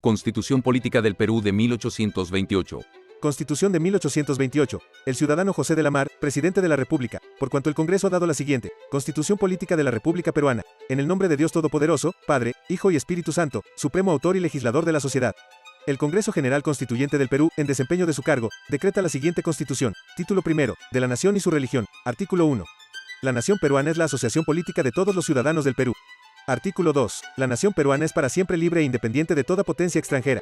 Constitución Política del Perú de 1828. Constitución de 1828. El ciudadano José de la Mar, presidente de la República, por cuanto el Congreso ha dado la siguiente: Constitución Política de la República Peruana. En el nombre de Dios Todopoderoso, Padre, Hijo y Espíritu Santo, Supremo Autor y Legislador de la Sociedad. El Congreso General Constituyente del Perú, en desempeño de su cargo, decreta la siguiente Constitución. Título primero. De la Nación y su religión. Artículo 1. La Nación Peruana es la asociación política de todos los ciudadanos del Perú. Artículo 2. La Nación Peruana es para siempre libre e independiente de toda potencia extranjera.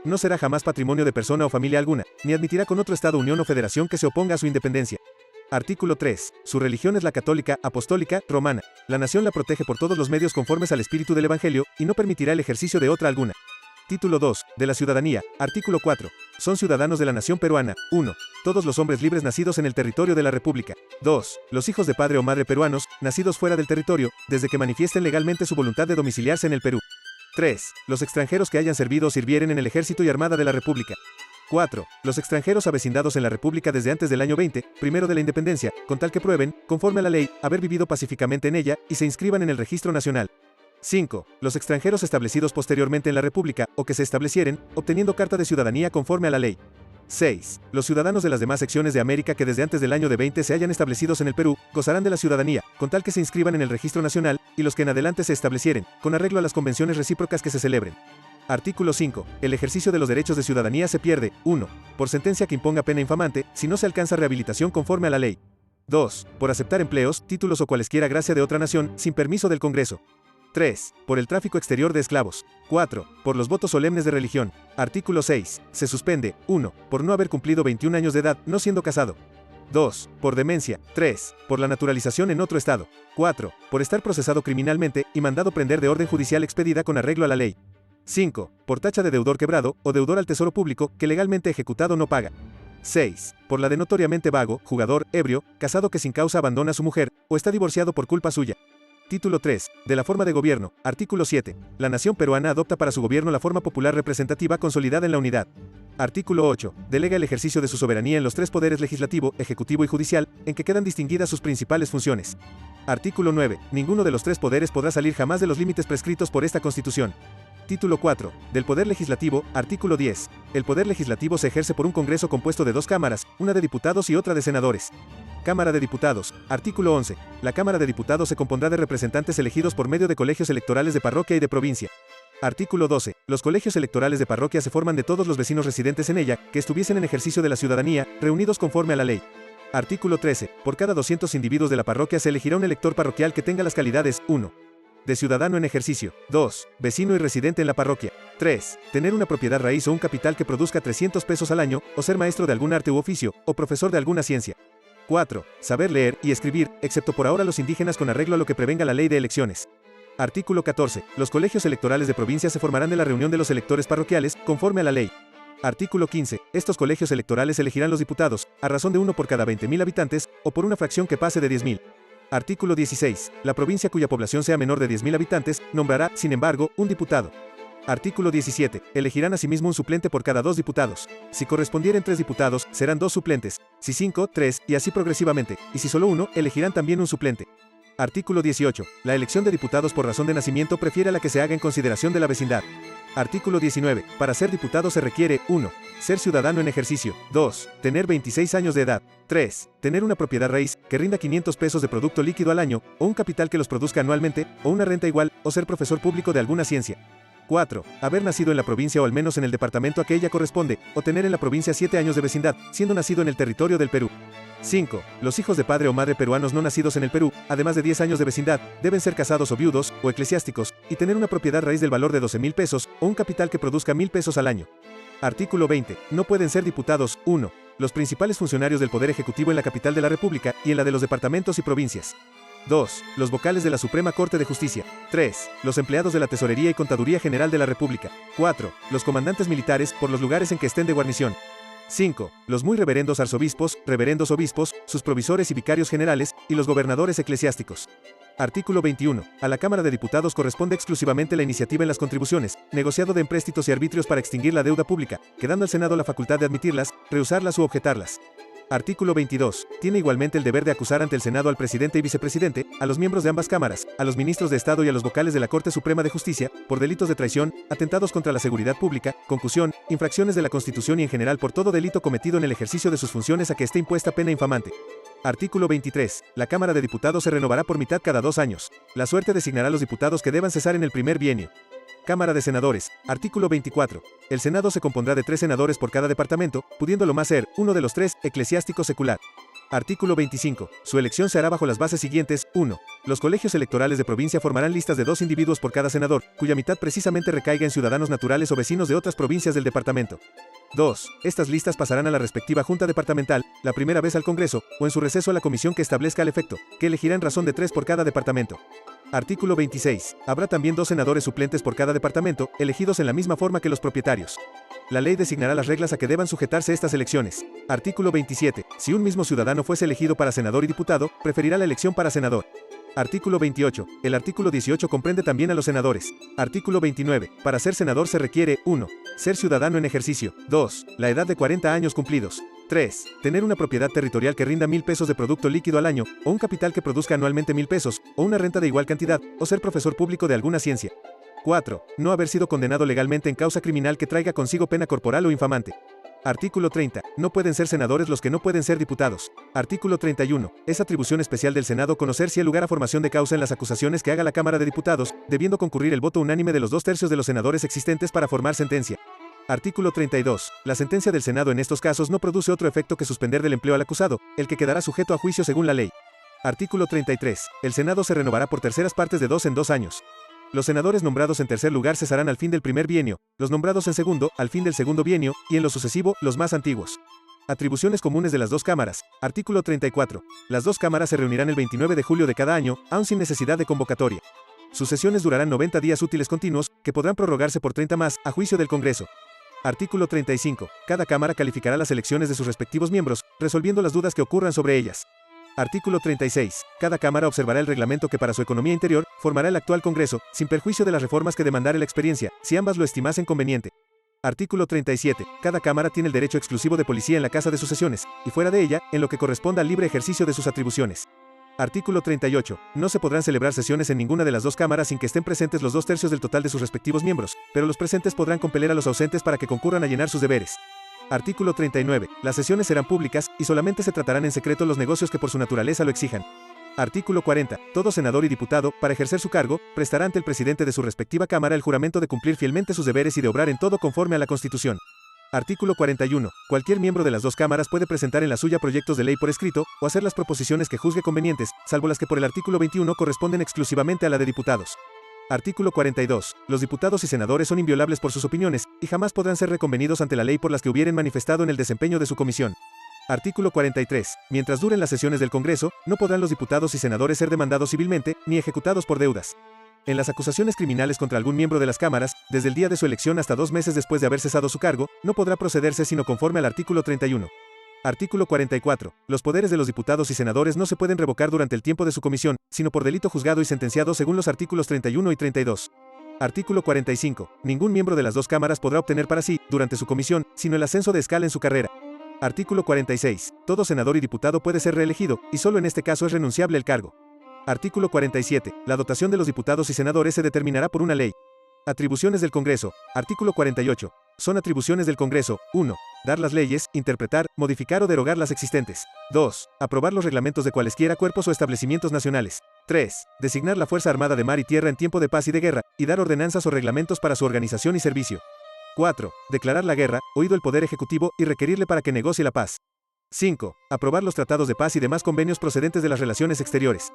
No será jamás patrimonio de persona o familia alguna, ni admitirá con otro Estado, unión o federación que se oponga a su independencia. Artículo 3. Su religión es la católica, apostólica, romana. La nación la protege por todos los medios conformes al espíritu del Evangelio, y no permitirá el ejercicio de otra alguna. Título 2. De la ciudadanía. Artículo 4. Son ciudadanos de la nación peruana. 1. Todos los hombres libres nacidos en el territorio de la República. 2. Los hijos de padre o madre peruanos, nacidos fuera del territorio, desde que manifiesten legalmente su voluntad de domiciliarse en el Perú. 3. Los extranjeros que hayan servido o sirvieren en el Ejército y Armada de la República. 4. Los extranjeros avecindados en la República desde antes del año 20, primero de la independencia, con tal que prueben, conforme a la ley, haber vivido pacíficamente en ella, y se inscriban en el Registro Nacional. 5. Los extranjeros establecidos posteriormente en la República, o que se establecieren, obteniendo carta de ciudadanía conforme a la ley. 6. Los ciudadanos de las demás secciones de América que desde antes del año de 20 se hayan establecidos en el Perú, gozarán de la ciudadanía, con tal que se inscriban en el Registro Nacional, y los que en adelante se establecieren, con arreglo a las convenciones recíprocas que se celebren. Artículo 5. El ejercicio de los derechos de ciudadanía se pierde, 1. Por sentencia que imponga pena infamante, si no se alcanza rehabilitación conforme a la ley. 2. Por aceptar empleos, títulos o cualesquiera gracia de otra nación, sin permiso del Congreso. 3. Por el tráfico exterior de esclavos. 4. Por los votos solemnes de religión. Artículo 6. Se suspende, 1. Por no haber cumplido 21 años de edad, no siendo casado. 2. Por demencia. 3. Por la naturalización en otro estado. 4. Por estar procesado criminalmente y mandado prender de orden judicial expedida con arreglo a la ley. 5. Por tacha de deudor quebrado, o deudor al tesoro público, que legalmente ejecutado no paga. 6. Por la de notoriamente vago, jugador, ebrio, casado que sin causa abandona a su mujer, o está divorciado por culpa suya. Título 3. De la forma de gobierno. Artículo 7. La nación peruana adopta para su gobierno la forma popular representativa consolidada en la unidad. Artículo 8. Delega el ejercicio de su soberanía en los tres poderes legislativo, ejecutivo y judicial, en que quedan distinguidas sus principales funciones. Artículo 9. Ninguno de los tres poderes podrá salir jamás de los límites prescritos por esta Constitución. Título 4. Del Poder Legislativo. Artículo 10. El Poder Legislativo se ejerce por un Congreso compuesto de dos cámaras, una de diputados y otra de senadores. Cámara de Diputados. Artículo 11. La Cámara de Diputados se compondrá de representantes elegidos por medio de colegios electorales de parroquia y de provincia. Artículo 12. Los colegios electorales de parroquia se forman de todos los vecinos residentes en ella, que estuviesen en ejercicio de la ciudadanía, reunidos conforme a la ley. Artículo 13. Por cada 200 individuos de la parroquia se elegirá un elector parroquial que tenga las calidades: 1. De ciudadano en ejercicio. 2. Vecino y residente en la parroquia. 3. Tener una propiedad raíz o un capital que produzca 300 pesos al año, o ser maestro de algún arte u oficio, o profesor de alguna ciencia. 4. Saber leer y escribir, excepto por ahora los indígenas con arreglo a lo que prevenga la ley de elecciones. Artículo 14. Los colegios electorales de provincia se formarán de la reunión de los electores parroquiales, conforme a la ley. Artículo 15. Estos colegios electorales elegirán los diputados, a razón de uno por cada 20.000 habitantes, o por una fracción que pase de 10.000. Artículo 16. La provincia cuya población sea menor de 10.000 habitantes, nombrará, sin embargo, un diputado. Artículo 17. Elegirán asimismo un suplente por cada 2 diputados. Si correspondieren 3 diputados, serán 2 suplentes. Si 5, 3, y así progresivamente. Y si solo 1, elegirán también un suplente. Artículo 18. La elección de diputados por razón de nacimiento prefiere a la que se haga en consideración de la vecindad. Artículo 19. Para ser diputado se requiere: 1. Ser ciudadano en ejercicio. 2. Tener 26 años de edad. 3. Tener una propiedad raíz, que rinda 500 pesos de producto líquido al año, o un capital que los produzca anualmente, o una renta igual, o ser profesor público de alguna ciencia. 4. Haber nacido en la provincia o al menos en el departamento a que ella corresponde, o tener en la provincia 7 años de vecindad, siendo nacido en el territorio del Perú. 5. Los hijos de padre o madre peruanos no nacidos en el Perú, además de 10 años de vecindad, deben ser casados o viudos, o eclesiásticos, y tener una propiedad raíz del valor de 12.000 pesos, o un capital que produzca 1.000 pesos al año. Artículo 20. No pueden ser diputados: 1. Los principales funcionarios del Poder Ejecutivo en la capital de la República, y en la de los departamentos y provincias. 2. Los vocales de la Suprema Corte de Justicia. 3. Los empleados de la Tesorería y Contaduría General de la República. 4. Los comandantes militares, por los lugares en que estén de guarnición. 5. Los muy reverendos arzobispos, reverendos obispos, sus provisores y vicarios generales, y los gobernadores eclesiásticos. Artículo 21. A la Cámara de Diputados corresponde exclusivamente la iniciativa en las contribuciones, negociado de empréstitos y arbitrios para extinguir la deuda pública, quedando al Senado la facultad de admitirlas, rehusarlas u objetarlas. Artículo 22. Tiene igualmente el deber de acusar ante el Senado al presidente y vicepresidente, a los miembros de ambas cámaras, a los ministros de Estado y a los vocales de la Corte Suprema de Justicia, por delitos de traición, atentados contra la seguridad pública, concusión, infracciones de la Constitución y en general por todo delito cometido en el ejercicio de sus funciones a que esté impuesta pena infamante. Artículo 23. La Cámara de Diputados se renovará por mitad cada 2 años. La suerte designará a los diputados que deban cesar en el primer bienio. Cámara de Senadores. Artículo 24. El Senado se compondrá de 3 senadores por cada departamento, pudiendo lo más ser, uno de los 3, eclesiástico secular. Artículo 25. Su elección se hará bajo las bases siguientes. 1. Los colegios electorales de provincia formarán listas de 2 individuos por cada senador, cuya mitad precisamente recaiga en ciudadanos naturales o vecinos de otras provincias del departamento. 2. Estas listas pasarán a la respectiva Junta Departamental, la primera vez al Congreso, o en su receso a la comisión que establezca el efecto, que elegirá en razón de 3 por cada departamento. Artículo 26. Habrá también 2 senadores suplentes por cada departamento, elegidos en la misma forma que los propietarios. La ley designará las reglas a que deban sujetarse estas elecciones. Artículo 27. Si un mismo ciudadano fuese elegido para senador y diputado, preferirá la elección para senador. Artículo 28. El artículo 18 comprende también a los senadores. Artículo 29. Para ser senador se requiere 1. Ser ciudadano en ejercicio. 2. La edad de 40 años cumplidos. 3. Tener una propiedad territorial que rinda 1,000 pesos de producto líquido al año, o un capital que produzca anualmente 1,000 pesos, o una renta de igual cantidad, o ser profesor público de alguna ciencia. 4. No haber sido condenado legalmente en causa criminal que traiga consigo pena corporal o infamante. Artículo 30. No pueden ser senadores los que no pueden ser diputados. Artículo 31. Es atribución especial del Senado conocer si hay lugar a formación de causa en las acusaciones que haga la Cámara de Diputados, debiendo concurrir el voto unánime de los 2/3 de los senadores existentes para formar sentencia. Artículo 32. La sentencia del Senado en estos casos no produce otro efecto que suspender del empleo al acusado, el que quedará sujeto a juicio según la ley. Artículo 33. El Senado se renovará por terceras partes de 2 en 2 años. Los senadores nombrados en tercer lugar cesarán al fin del primer bienio, los nombrados en segundo, al fin del segundo bienio, y en lo sucesivo, los más antiguos. Atribuciones comunes de las 2 cámaras. Artículo 34. Las 2 cámaras se reunirán el 29 de julio de cada año, aun sin necesidad de convocatoria. Sus sesiones durarán 90 días útiles continuos, que podrán prorrogarse por 30 más, a juicio del Congreso. Artículo 35. Cada cámara calificará las elecciones de sus respectivos miembros, resolviendo las dudas que ocurran sobre ellas. Artículo 36. Cada cámara observará el reglamento que para su economía interior, formará el actual Congreso, sin perjuicio de las reformas que demandare la experiencia, si ambas lo estimasen conveniente. Artículo 37. Cada cámara tiene el derecho exclusivo de policía en la casa de sus sesiones, y fuera de ella, en lo que corresponda al libre ejercicio de sus atribuciones. Artículo 38. No se podrán celebrar sesiones en ninguna de las 2 cámaras sin que estén presentes los 2/3 del total de sus respectivos miembros, pero los presentes podrán compeler a los ausentes para que concurran a llenar sus deberes. Artículo 39. Las sesiones serán públicas, y solamente se tratarán en secreto los negocios que por su naturaleza lo exijan. Artículo 40. Todo senador y diputado, para ejercer su cargo, prestará ante el presidente de su respectiva cámara el juramento de cumplir fielmente sus deberes y de obrar en todo conforme a la Constitución. Artículo 41. Cualquier miembro de las 2 cámaras puede presentar en la suya proyectos de ley por escrito, o hacer las proposiciones que juzgue convenientes, salvo las que por el artículo 21 corresponden exclusivamente a la de diputados. Artículo 42. Los diputados y senadores son inviolables por sus opiniones, y jamás podrán ser reconvenidos ante la ley por las que hubieren manifestado en el desempeño de su comisión. Artículo 43. Mientras duren las sesiones del Congreso, no podrán los diputados y senadores ser demandados civilmente, ni ejecutados por deudas. En las acusaciones criminales contra algún miembro de las cámaras, desde el día de su elección hasta 2 meses después de haber cesado su cargo, no podrá procederse sino conforme al artículo 31. Artículo 44. Los poderes de los diputados y senadores no se pueden revocar durante el tiempo de su comisión, sino por delito juzgado y sentenciado según los artículos 31 y 32. Artículo 45. Ningún miembro de las 2 cámaras podrá obtener para sí, durante su comisión, sino el ascenso de escala en su carrera. Artículo 46. Todo senador y diputado puede ser reelegido, y solo en este caso es renunciable el cargo. Artículo 47. La dotación de los diputados y senadores se determinará por una ley. Atribuciones del Congreso. Artículo 48. Son atribuciones del Congreso. 1. Dar las leyes, interpretar, modificar o derogar las existentes. 2. Aprobar los reglamentos de cualesquiera cuerpos o establecimientos nacionales. 3. Designar la Fuerza Armada de Mar y Tierra en tiempo de paz y de guerra, y dar ordenanzas o reglamentos para su organización y servicio. 4. Declarar la guerra, oído el Poder Ejecutivo, y requerirle para que negocie la paz. 5. Aprobar los tratados de paz y demás convenios procedentes de las relaciones exteriores.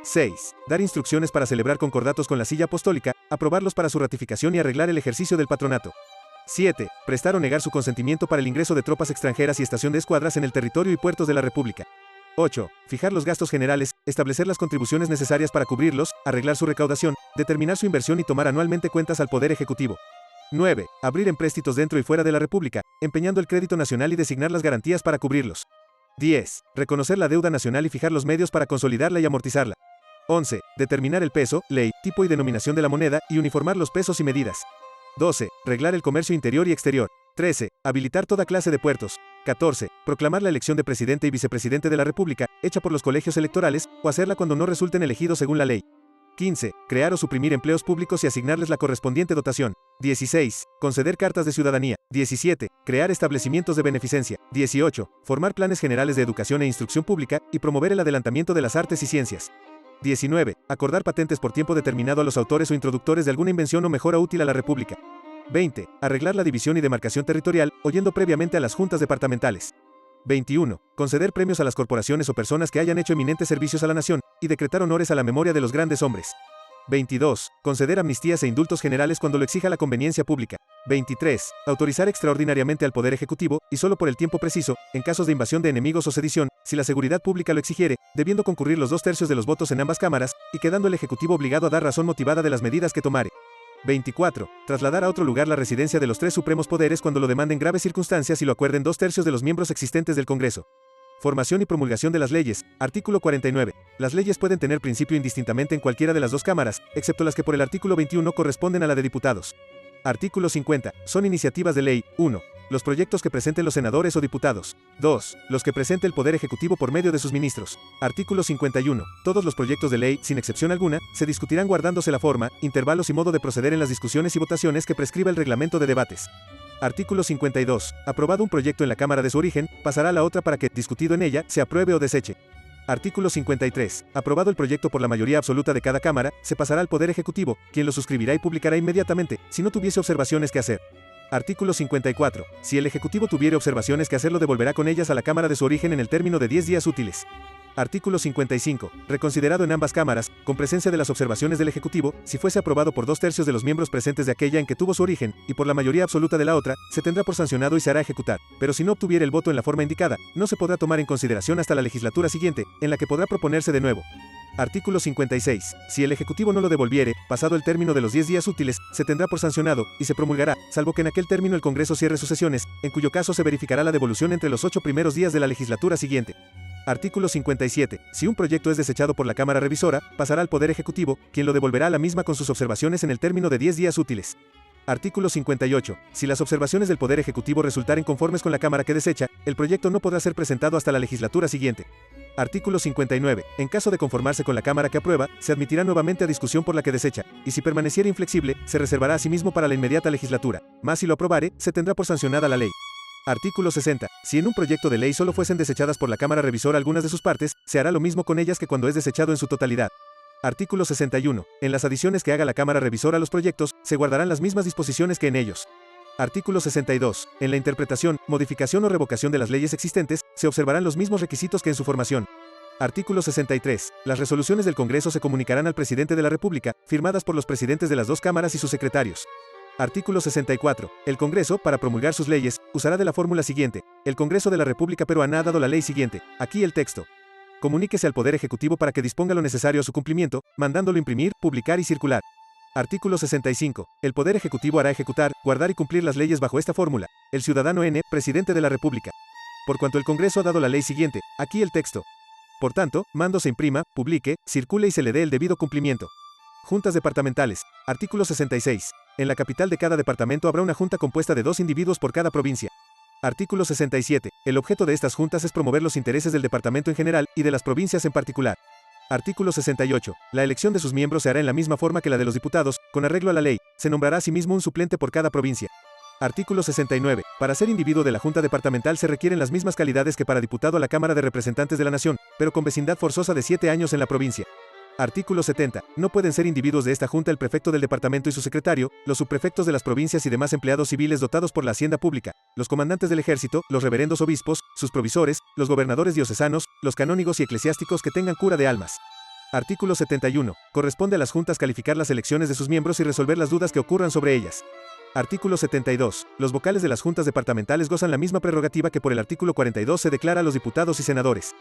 6. Dar instrucciones para celebrar concordatos con la Silla Apostólica, aprobarlos para su ratificación y arreglar el ejercicio del patronato. 7. Prestar o negar su consentimiento para el ingreso de tropas extranjeras y estación de escuadras en el territorio y puertos de la República. 8. Fijar los gastos generales, establecer las contribuciones necesarias para cubrirlos, arreglar su recaudación, determinar su inversión y tomar anualmente cuentas al Poder Ejecutivo. 9. Abrir empréstitos dentro y fuera de la República, empeñando el crédito nacional y designar las garantías para cubrirlos. 10. Reconocer la deuda nacional y fijar los medios para consolidarla y amortizarla. 11. Determinar el peso, ley, tipo y denominación de la moneda, y uniformar los pesos y medidas. 12. Reglar el comercio interior y exterior. 13. Habilitar toda clase de puertos. 14. Proclamar la elección de presidente y vicepresidente de la República, hecha por los colegios electorales, o hacerla cuando no resulten elegidos según la ley. 15. Crear o suprimir empleos públicos y asignarles la correspondiente dotación. 16. Conceder cartas de ciudadanía. 17. Crear establecimientos de beneficencia. 18. Formar planes generales de educación e instrucción pública, y promover el adelantamiento de las artes y ciencias. 19. Acordar patentes por tiempo determinado a los autores o introductores de alguna invención o mejora útil a la República. 20. Arreglar la división y demarcación territorial, oyendo previamente a las juntas departamentales. 21. Conceder premios a las corporaciones o personas que hayan hecho eminentes servicios a la nación, y decretar honores a la memoria de los grandes hombres. 22. Conceder amnistías e indultos generales cuando lo exija la conveniencia pública. 23. Autorizar extraordinariamente al Poder Ejecutivo, y solo por el tiempo preciso, en casos de invasión de enemigos o sedición, si la seguridad pública lo exigiere, debiendo concurrir los 2/3 de los votos en ambas cámaras, y quedando el Ejecutivo obligado a dar razón motivada de las medidas que tomare. 24. Trasladar a otro lugar la residencia de los 3 supremos poderes cuando lo demanden graves circunstancias y lo acuerden 2/3 de los miembros existentes del Congreso. Formación y promulgación de las leyes. Artículo 49. Las leyes pueden tener principio indistintamente en cualquiera de las 2 cámaras, excepto las que por el artículo 21 corresponden a la de diputados. Artículo 50. Son iniciativas de ley. 1. Los proyectos que presenten los senadores o diputados. 2. Los que presente el Poder Ejecutivo por medio de sus ministros. Artículo 51. Todos los proyectos de ley, sin excepción alguna, se discutirán guardándose la forma, intervalos y modo de proceder en las discusiones y votaciones que prescriba el reglamento de debates. Artículo 52. Aprobado un proyecto en la Cámara de su origen, pasará a la otra para que, discutido en ella, se apruebe o deseche. Artículo 53. Aprobado el proyecto por la mayoría absoluta de cada Cámara, se pasará al Poder Ejecutivo, quien lo suscribirá y publicará inmediatamente, si no tuviese observaciones que hacer. Artículo 54. Si el Ejecutivo tuviere observaciones que hacer, lo devolverá con ellas a la Cámara de su origen en el término de 10 días útiles. Artículo 55. Reconsiderado en ambas cámaras, con presencia de las observaciones del Ejecutivo, si fuese aprobado por 2/3 de los miembros presentes de aquella en que tuvo su origen, y por la mayoría absoluta de la otra, se tendrá por sancionado y se hará ejecutar. Pero si no obtuviera el voto en la forma indicada, no se podrá tomar en consideración hasta la legislatura siguiente, en la que podrá proponerse de nuevo. Artículo 56. Si el Ejecutivo no lo devolviere, pasado el término de los 10 días útiles, se tendrá por sancionado, y se promulgará, salvo que en aquel término el Congreso cierre sus sesiones, en cuyo caso se verificará la devolución entre los 8 primeros días de la legislatura siguiente. Artículo 57. Si un proyecto es desechado por la Cámara Revisora, pasará al Poder Ejecutivo, quien lo devolverá a la misma con sus observaciones en el término de 10 días útiles. Artículo 58. Si las observaciones del Poder Ejecutivo resultaren conformes con la Cámara que desecha, el proyecto no podrá ser presentado hasta la legislatura siguiente. Artículo 59. En caso de conformarse con la Cámara que aprueba, se admitirá nuevamente a discusión por la que desecha, y si permaneciera inflexible, se reservará a sí mismo para la inmediata legislatura. Mas si lo aprobare, se tendrá por sancionada la ley. Artículo 60. Si en un proyecto de ley solo fuesen desechadas por la Cámara Revisora algunas de sus partes, se hará lo mismo con ellas que cuando es desechado en su totalidad. Artículo 61. En las adiciones que haga la Cámara Revisora a los proyectos, se guardarán las mismas disposiciones que en ellos. Artículo 62. En la interpretación, modificación o revocación de las leyes existentes, se observarán los mismos requisitos que en su formación. Artículo 63. Las resoluciones del Congreso se comunicarán al Presidente de la República, firmadas por los presidentes de las 2 cámaras y sus secretarios. Artículo 64. El Congreso, para promulgar sus leyes, usará de la fórmula siguiente: el Congreso de la República Peruana ha dado la ley siguiente. Aquí el texto. Comuníquese al Poder Ejecutivo para que disponga lo necesario a su cumplimiento, mandándolo imprimir, publicar y circular. Artículo 65. El Poder Ejecutivo hará ejecutar, guardar y cumplir las leyes bajo esta fórmula: el ciudadano N, Presidente de la República. Por cuanto el Congreso ha dado la ley siguiente, aquí el texto. Por tanto, mando se imprima, publique, circule y se le dé el debido cumplimiento. Juntas departamentales. Artículo 66. En la capital de cada departamento habrá una junta compuesta de 2 individuos por cada provincia. Artículo 67. El objeto de estas juntas es promover los intereses del departamento en general y de las provincias en particular. Artículo 68. La elección de sus miembros se hará en la misma forma que la de los diputados, con arreglo a la ley. Se nombrará asimismo un suplente por cada provincia. Artículo 69. Para ser individuo de la Junta Departamental se requieren las mismas calidades que para diputado a la Cámara de Representantes de la Nación, pero con vecindad forzosa de 7 años en la provincia. Artículo 70. No pueden ser individuos de esta Junta el prefecto del departamento y su secretario, los subprefectos de las provincias y demás empleados civiles dotados por la hacienda pública, los comandantes del ejército, los reverendos obispos, sus provisores, los gobernadores diocesanos, los canónigos y eclesiásticos que tengan cura de almas. Artículo 71. Corresponde a las juntas calificar las elecciones de sus miembros y resolver las dudas que ocurran sobre ellas. Artículo 72. Los vocales de las juntas departamentales gozan la misma prerrogativa que por el artículo 42 se declara a los diputados y senadores.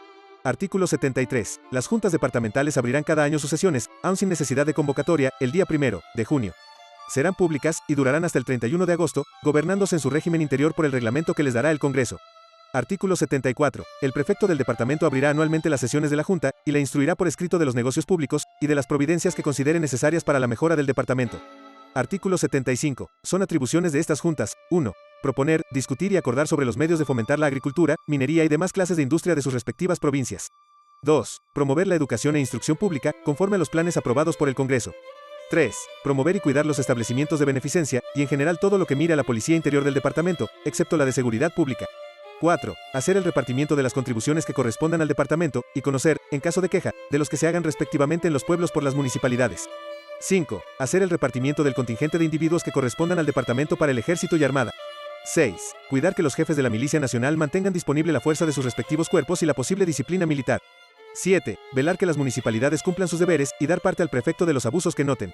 Artículo 73. Las juntas departamentales abrirán cada año sus sesiones, aun sin necesidad de convocatoria, el día 1 de junio. Serán públicas y durarán hasta el 31 de agosto, gobernándose en su régimen interior por el reglamento que les dará el Congreso. Artículo 74. El prefecto del departamento abrirá anualmente las sesiones de la Junta y la instruirá por escrito de los negocios públicos y de las providencias que considere necesarias para la mejora del departamento. Artículo 75. Son atribuciones de estas juntas: 1. proponer, discutir y acordar sobre los medios de fomentar la agricultura, minería y demás clases de industria de sus respectivas provincias. 2. Promover la educación e instrucción pública, conforme a los planes aprobados por el Congreso. 3. Promover y cuidar los establecimientos de beneficencia, y en general todo lo que mire a la Policía Interior del Departamento, excepto la de Seguridad Pública. 4. Hacer el repartimiento de las contribuciones que correspondan al Departamento, y conocer, en caso de queja, de los que se hagan respectivamente en los pueblos por las municipalidades. 5. Hacer el repartimiento del contingente de individuos que correspondan al Departamento para el Ejército y Armada. 6. Cuidar que los jefes de la Milicia Nacional mantengan disponible la fuerza de sus respectivos cuerpos y la posible disciplina militar. 7. Velar que las municipalidades cumplan sus deberes y dar parte al prefecto de los abusos que noten.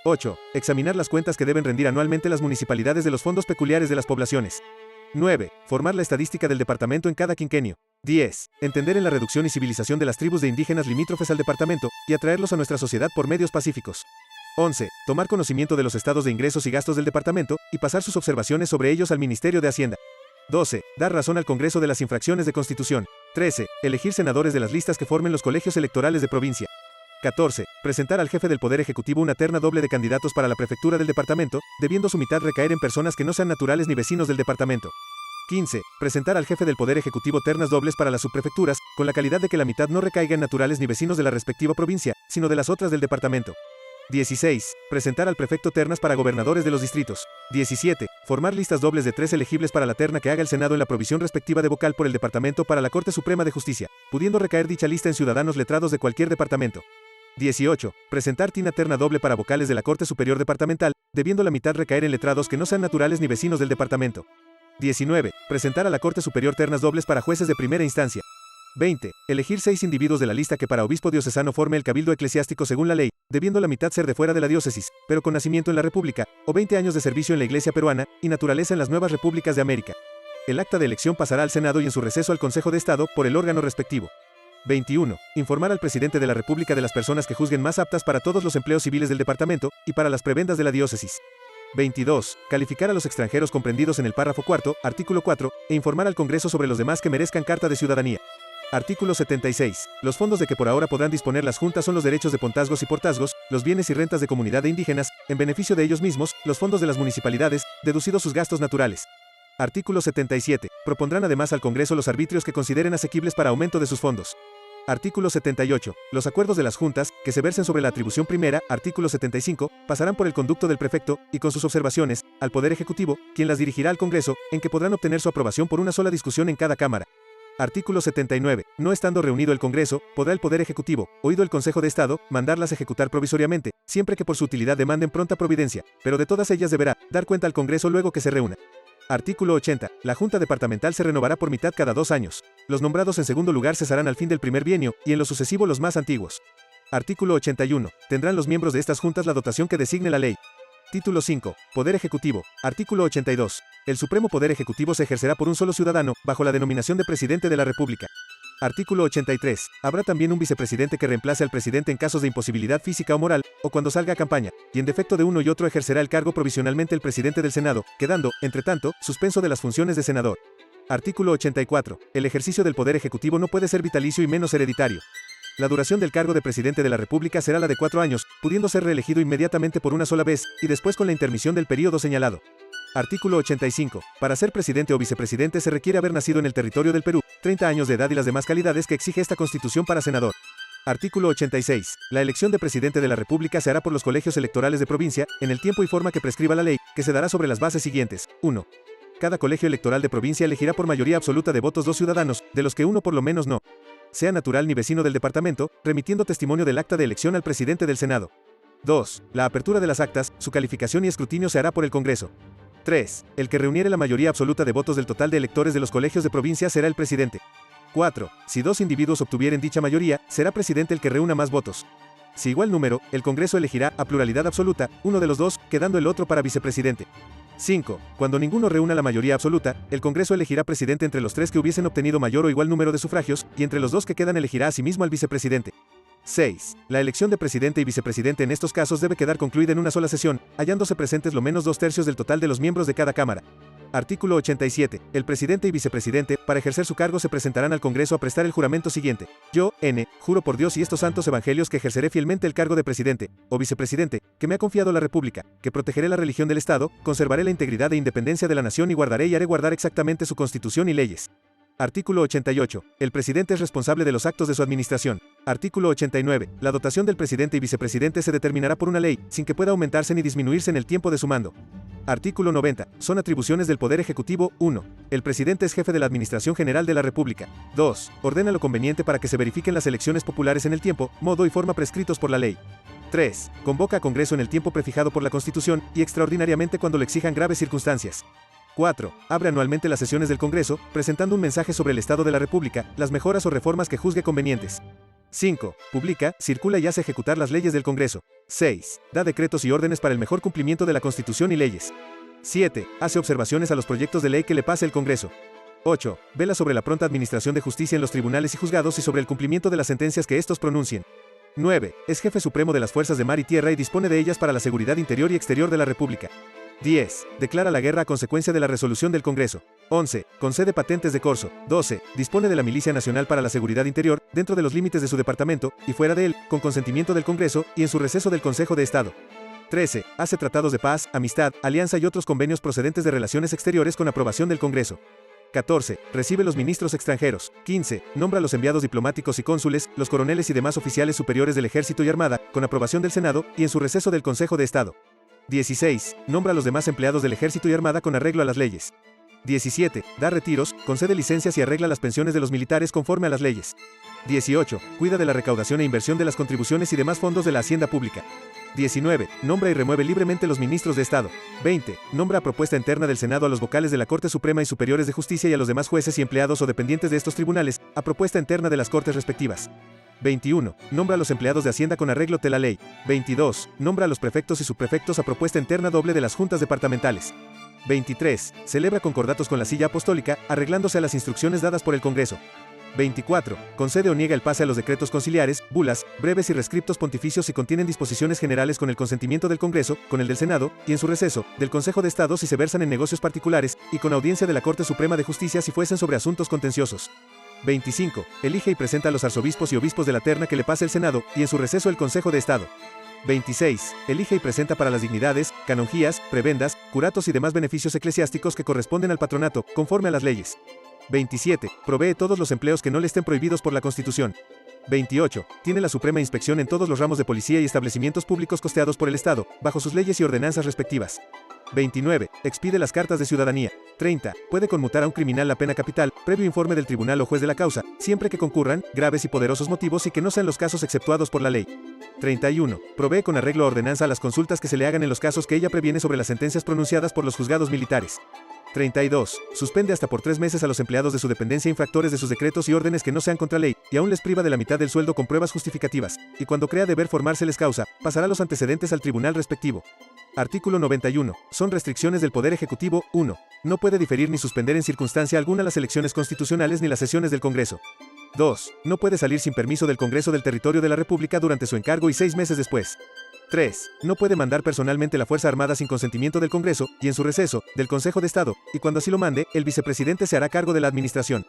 8. Examinar las cuentas que deben rendir anualmente las municipalidades de los fondos peculiares de las poblaciones. 9. Formar la estadística del departamento en cada quinquenio. 10. Entender en la reducción y civilización de las tribus de indígenas limítrofes al departamento y atraerlos a nuestra sociedad por medios pacíficos. 11. Tomar conocimiento de los estados de ingresos y gastos del departamento y pasar sus observaciones sobre ellos al Ministerio de Hacienda. 12. Dar razón al Congreso de las infracciones de Constitución. 13. Elegir senadores de las listas que formen los colegios electorales de provincia. 14. Presentar al jefe del Poder Ejecutivo una terna doble de candidatos para la prefectura del departamento, debiendo su mitad recaer en personas que no sean naturales ni vecinos del departamento. 15. Presentar al jefe del Poder Ejecutivo ternas dobles para las subprefecturas, con la calidad de que la mitad no recaiga en naturales ni vecinos de la respectiva provincia, sino de las otras del departamento. 16. Presentar al prefecto ternas para gobernadores de los distritos. 17. Formar listas dobles de 3 elegibles para la terna que haga el Senado en la provisión respectiva de vocal por el departamento para la Corte Suprema de Justicia, pudiendo recaer dicha lista en ciudadanos letrados de cualquier departamento. 18. Presentar tina terna doble para vocales de la Corte Superior Departamental, debiendo la mitad recaer en letrados que no sean naturales ni vecinos del departamento. 19. Presentar a la Corte Superior ternas dobles para jueces de primera instancia. 20. Elegir 6 individuos de la lista que para obispo diocesano forme el cabildo eclesiástico según la ley, debiendo la mitad ser de fuera de la diócesis, pero con nacimiento en la República, o 20 años de servicio en la Iglesia peruana, y naturaleza en las nuevas repúblicas de América. El acta de elección pasará al Senado y en su receso al Consejo de Estado, por el órgano respectivo. 21. Informar al presidente de la República de las personas que juzguen más aptas para todos los empleos civiles del departamento, y para las prebendas de la diócesis. 22. Calificar a los extranjeros comprendidos en el párrafo 4, artículo 4, e informar al Congreso sobre los demás que merezcan carta de ciudadanía. Artículo 76. Los fondos de que por ahora podrán disponer las juntas son los derechos de pontazgos y portazgos, los bienes y rentas de comunidad de indígenas, en beneficio de ellos mismos, los fondos de las municipalidades, deducidos sus gastos naturales. Artículo 77. Propondrán además al Congreso los arbitrios que consideren asequibles para aumento de sus fondos. Artículo 78. Los acuerdos de las juntas, que se versen sobre la atribución primera, artículo 75, pasarán por el conducto del prefecto, y con sus observaciones, al Poder Ejecutivo, quien las dirigirá al Congreso, en que podrán obtener su aprobación por una sola discusión en cada Cámara. Artículo 79. No estando reunido el Congreso, podrá el Poder Ejecutivo, oído el Consejo de Estado, mandarlas ejecutar provisoriamente, siempre que por su utilidad demanden pronta providencia, pero de todas ellas deberá dar cuenta al Congreso luego que se reúna. Artículo 80. La Junta Departamental se renovará por mitad cada 2 años. Los nombrados en segundo lugar cesarán al fin del primer bienio, y en lo sucesivo los más antiguos. Artículo 81. Tendrán los miembros de estas juntas la dotación que designe la ley. Título 5. Poder Ejecutivo. Artículo 82. El Supremo Poder Ejecutivo se ejercerá por un solo ciudadano, bajo la denominación de Presidente de la República. Artículo 83. Habrá también un vicepresidente que reemplace al presidente en casos de imposibilidad física o moral, o cuando salga a campaña, y en defecto de uno y otro ejercerá el cargo provisionalmente el presidente del Senado, quedando, entre tanto, suspenso de las funciones de senador. Artículo 84. El ejercicio del Poder Ejecutivo no puede ser vitalicio y menos hereditario. La duración del cargo de presidente de la República será la de 4 años, pudiendo ser reelegido inmediatamente por una sola vez, y después con la intermisión del período señalado. Artículo 85. Para ser presidente o vicepresidente se requiere haber nacido en el territorio del Perú, 30 años de edad y las demás calidades que exige esta Constitución para senador. Artículo 86. La elección de presidente de la República se hará por los colegios electorales de provincia, en el tiempo y forma que prescriba la ley, que se dará sobre las bases siguientes. 1. Cada colegio electoral de provincia elegirá por mayoría absoluta de votos 2 ciudadanos, de los que uno por lo menos no sea natural ni vecino del departamento, remitiendo testimonio del acta de elección al presidente del Senado. 2. La apertura de las actas, su calificación y escrutinio se hará por el Congreso. 3. El que reuniere la mayoría absoluta de votos del total de electores de los colegios de provincia será el presidente. 4. Si 2 individuos obtuvieren dicha mayoría, será presidente el que reúna más votos. Si igual número, el Congreso elegirá, a pluralidad absoluta, uno de los 2, quedando el otro para vicepresidente. 5. Cuando ninguno reúna la mayoría absoluta, el Congreso elegirá presidente entre los 3 que hubiesen obtenido mayor o igual número de sufragios, y entre los 2 que quedan elegirá asimismo al vicepresidente. 6. La elección de presidente y vicepresidente en estos casos debe quedar concluida en una sola sesión, hallándose presentes lo menos 2/3 del total de los miembros de cada Cámara. Artículo 87. El presidente y vicepresidente, para ejercer su cargo, se presentarán al Congreso a prestar el juramento siguiente. Yo, N., juro por Dios y estos santos evangelios que ejerceré fielmente el cargo de presidente, o vicepresidente, que me ha confiado la República, que protegeré la religión del Estado, conservaré la integridad e independencia de la nación y guardaré y haré guardar exactamente su constitución y leyes. Artículo 88. El presidente es responsable de los actos de su administración. Artículo 89. La dotación del presidente y vicepresidente se determinará por una ley, sin que pueda aumentarse ni disminuirse en el tiempo de su mando. Artículo 90. Son atribuciones del Poder Ejecutivo. 1. El presidente es jefe de la Administración General de la República. 2. Ordena lo conveniente para que se verifiquen las elecciones populares en el tiempo, modo y forma prescritos por la ley. 3. Convoca a Congreso en el tiempo prefijado por la Constitución, y extraordinariamente cuando lo exijan graves circunstancias. 4. Abre anualmente las sesiones del Congreso, presentando un mensaje sobre el estado de la República, las mejoras o reformas que juzgue convenientes. 5. Publica, circula y hace ejecutar las leyes del Congreso. 6. Da decretos y órdenes para el mejor cumplimiento de la Constitución y leyes. 7. Hace observaciones a los proyectos de ley que le pase el Congreso. 8. Vela sobre la pronta administración de justicia en los tribunales y juzgados y sobre el cumplimiento de las sentencias que estos pronuncien. 9. Es jefe supremo de las fuerzas de mar y tierra y dispone de ellas para la seguridad interior y exterior de la República. 10. Declara la guerra a consecuencia de la resolución del Congreso. 11. Concede patentes de corso. 12. Dispone de la Milicia Nacional para la Seguridad Interior, dentro de los límites de su departamento, y fuera de él, con consentimiento del Congreso, y en su receso del Consejo de Estado. 13. Hace tratados de paz, amistad, alianza y otros convenios procedentes de relaciones exteriores con aprobación del Congreso. 14. Recibe los ministros extranjeros. 15. Nombra los enviados diplomáticos y cónsules, los coroneles y demás oficiales superiores del Ejército y Armada, con aprobación del Senado, y en su receso del Consejo de Estado. 16. Nombra a los demás empleados del Ejército y Armada con arreglo a las leyes. 17. Da retiros, concede licencias y arregla las pensiones de los militares conforme a las leyes. 18. Cuida de la recaudación e inversión de las contribuciones y demás fondos de la hacienda pública. 19. Nombra y remueve libremente los ministros de Estado. 20. Nombra a propuesta interna del Senado a los vocales de la Corte Suprema y Superiores de Justicia y a los demás jueces y empleados o dependientes de estos tribunales, a propuesta interna de las Cortes respectivas. 21. Nombra a los empleados de Hacienda con arreglo de la ley. 22. Nombra a los prefectos y subprefectos a propuesta interna doble de las juntas departamentales. 23. Celebra concordatos con la silla apostólica, arreglándose a las instrucciones dadas por el Congreso. 24. Concede o niega el pase a los decretos conciliares, bulas, breves y rescriptos pontificios si contienen disposiciones generales con el consentimiento del Congreso, con el del Senado, y en su receso, del Consejo de Estado si se versan en negocios particulares, y con audiencia de la Corte Suprema de Justicia si fuesen sobre asuntos contenciosos. 25. Elige y presenta a los arzobispos y obispos de la terna que le pase el Senado, y en su receso el Consejo de Estado. 26. Elige y presenta para las dignidades, canonjías, prebendas, curatos y demás beneficios eclesiásticos que corresponden al patronato, conforme a las leyes. 27. Provee todos los empleos que no le estén prohibidos por la Constitución. 28. Tiene la suprema inspección en todos los ramos de policía y establecimientos públicos costeados por el Estado, bajo sus leyes y ordenanzas respectivas. 29. Expide las cartas de ciudadanía. 30. Puede conmutar a un criminal la pena capital, previo informe del tribunal o juez de la causa, siempre que concurran graves y poderosos motivos y que no sean los casos exceptuados por la ley. 31. Provee con arreglo a ordenanza a las consultas que se le hagan en los casos que ella previene sobre las sentencias pronunciadas por los juzgados militares. 32. Suspende hasta por 3 meses a los empleados de su dependencia infractores de sus decretos y órdenes que no sean contra ley, y aún les priva de la mitad del sueldo con pruebas justificativas, y cuando crea deber formárseles causa, pasará los antecedentes al tribunal respectivo. Artículo 91. Son restricciones del Poder Ejecutivo. 1. No puede diferir ni suspender en circunstancia alguna las elecciones constitucionales ni las sesiones del Congreso. 2. No puede salir sin permiso del Congreso del territorio de la República durante su encargo y 6 meses después. 3. No puede mandar personalmente la Fuerza Armada sin consentimiento del Congreso, y en su receso, del Consejo de Estado, y cuando así lo mande, el vicepresidente se hará cargo de la administración.